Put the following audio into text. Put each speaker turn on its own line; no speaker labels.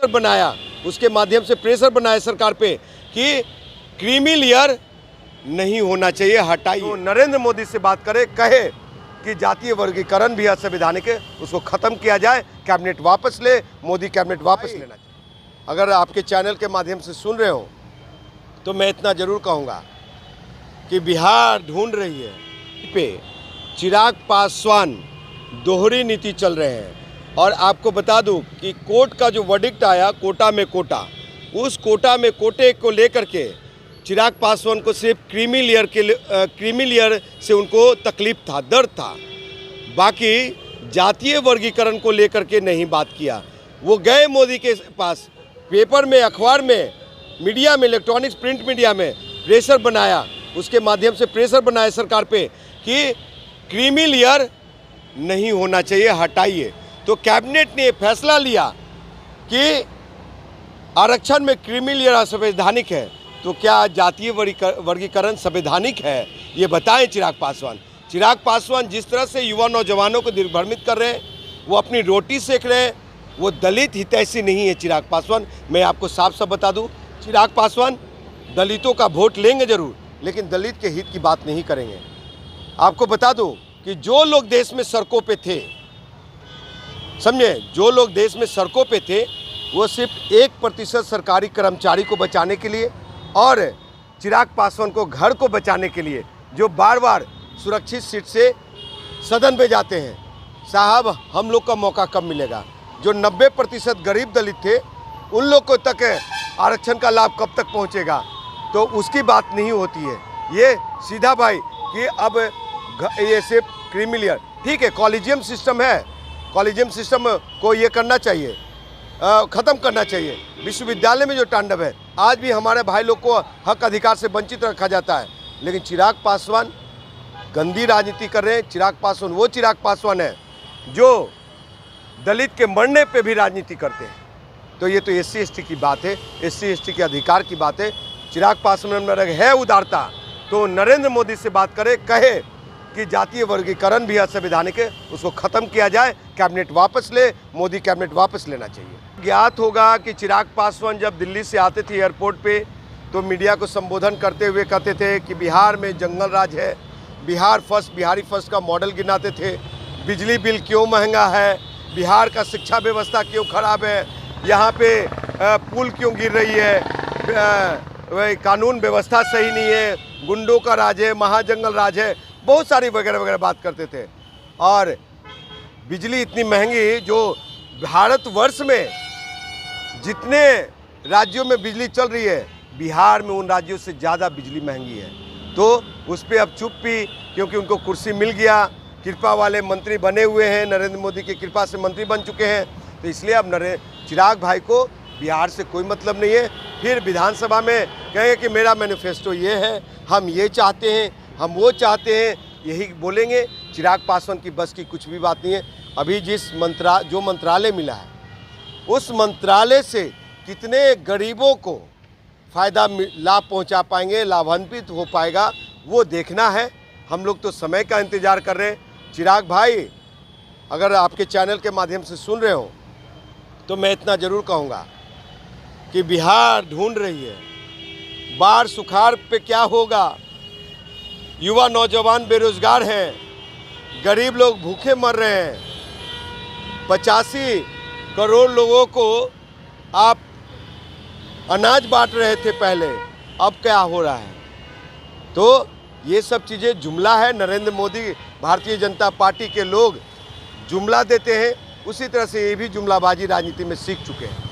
बनाया, उसके माध्यम से प्रेशर बनाया सरकार पे कि क्रीमी लेयर नहीं होना चाहिए, हटाइए। तो नरेंद्र मोदी से बात करे, कहे कि जातीय वर्गीकरण भी असंवैधानिक है, उसको ख़त्म किया जाए, कैबिनेट वापस ले, मोदी कैबिनेट वापस लेना चाहिए। अगर आपके चैनल के माध्यम से सुन रहे हो तो मैं इतना ज़रूर कहूँगा कि बिहार ढूंढ रही है पे चिराग पासवान दोहरी नीति चल रहे हैं। और आपको बता दूं कि कोर्ट का जो वर्डिक्ट आया कोटा में कोटा, उस कोटा में कोटे को लेकर के चिराग पासवान को सिर्फ क्रीमी लेयर से उनको तकलीफ था, दर्द था, बाकी जातीय वर्गीकरण को लेकर के नहीं बात किया। वो गए मोदी के पास, पेपर में, अखबार में, मीडिया में, इलेक्ट्रॉनिक्स प्रिंट मीडिया में प्रेशर बनाया, उसके माध्यम से प्रेशर बनाया सरकार पे कि क्रीमी लेयर नहीं होना चाहिए, हटाइए। तो कैबिनेट ने फैसला लिया कि आरक्षण में क्रीमी लेयर असंवैधानिक है। तो क्या जातीय वर्गीकरण संवैधानिक है, ये बताएं चिराग पासवान। चिराग पासवान जिस तरह से युवा नौजवानों को दिग्भ्रमित कर रहे हैं, वो अपनी रोटी सेक रहे हैं, वो दलित हितैषी नहीं है चिराग पासवान। मैं आपको साफ साफ बता दूं, चिराग पासवान दलितों का वोट लेंगे जरूर, लेकिन दलित के हित की बात नहीं करेंगे। आपको बता दूं कि जो लोग देश में सड़कों पे थे, समझे, जो लोग देश में सड़कों पे थे, वो सिर्फ 1% सरकारी कर्मचारी को बचाने के लिए और चिराग पासवान को घर को बचाने के लिए, जो बार बार सुरक्षित सीट से सदन में जाते हैं। साहब, हम लोग का मौका कब मिलेगा? जो 90% गरीब दलित थे, उन लोग को तक आरक्षण का लाभ कब तक पहुंचेगा? तो उसकी बात नहीं होती है। ये सीधा भाई कि अब ये सिर्फ क्रीमी लेयर, ठीक है, कॉलेजियम सिस्टम है, कॉलेजियम सिस्टम को ये करना चाहिए, ख़त्म करना चाहिए। विश्वविद्यालय में जो तांडव है, आज भी हमारे भाई लोग को हक अधिकार से वंचित रखा जाता है। लेकिन चिराग पासवान गंदी राजनीति कर रहे हैं। चिराग पासवान वो चिराग पासवान है जो दलित के मरने पे भी राजनीति करते हैं। तो ये तो SC/ST की बात है, SC/ST के अधिकार की बात है। चिराग पासवान में है उदारता, तो नरेंद्र मोदी से बात करे, कहे कि जातीय वर्गीकरण भी असंवैधानिक है, उसको ख़त्म किया जाए, कैबिनेट वापस ले, मोदी कैबिनेट वापस लेना चाहिए। ज्ञात होगा कि चिराग पासवान जब दिल्ली से आते थे एयरपोर्ट पे, तो मीडिया को संबोधन करते हुए कहते थे कि बिहार में जंगल राज है, बिहार फर्स्ट, बिहारी फर्स्ट का मॉडल गिनाते थे। बिजली बिल क्यों महंगा है, बिहार का शिक्षा व्यवस्था क्यों खराब है, यहाँ पे पुल क्यों गिर रही है, कानून व्यवस्था सही नहीं है, गुंडों का राज है, महाजंगल राज है, बहुत सारी वगैरह वगैरह बात करते थे। और बिजली इतनी महंगी, जो भारतवर्ष में जितने राज्यों में बिजली चल रही है, बिहार में उन राज्यों से ज़्यादा बिजली महंगी है। तो उस पर अब चुप्पी, क्योंकि उनको कुर्सी मिल गया, कृपा वाले मंत्री बने हुए हैं, नरेंद्र मोदी की कृपा से मंत्री बन चुके हैं, तो इसलिए अब चिराग भाई को बिहार से कोई मतलब नहीं है। फिर विधानसभा में कहेंगे कि मेरा मैनिफेस्टो ये है, हम ये चाहते हैं, हम वो चाहते हैं, यही बोलेंगे। चिराग पासवान की बस की कुछ भी बात नहीं है। अभी जो मंत्रालय मिला है, उस मंत्रालय से कितने गरीबों को फ़ायदा लाभ पहुंचा पाएंगे, लाभान्वित हो पाएगा, वो देखना है। हम लोग तो समय का इंतज़ार कर रहे हैं। चिराग भाई, अगर आपके चैनल के माध्यम से सुन रहे हो तो मैं इतना ज़रूर कहूँगा कि बिहार ढूंढ रही है, बाढ़ सुखाड़ पे क्या होगा, युवा नौजवान बेरोजगार हैं, गरीब लोग भूखे मर रहे हैं, 85 करोड़ लोगों को आप अनाज बांट रहे थे पहले, अब क्या हो रहा है? तो ये सब चीज़ें जुमला है। नरेंद्र मोदी, भारतीय जनता पार्टी के लोग जुमला देते हैं, उसी तरह से ये भी जुमलाबाजी राजनीति में सीख चुके हैं।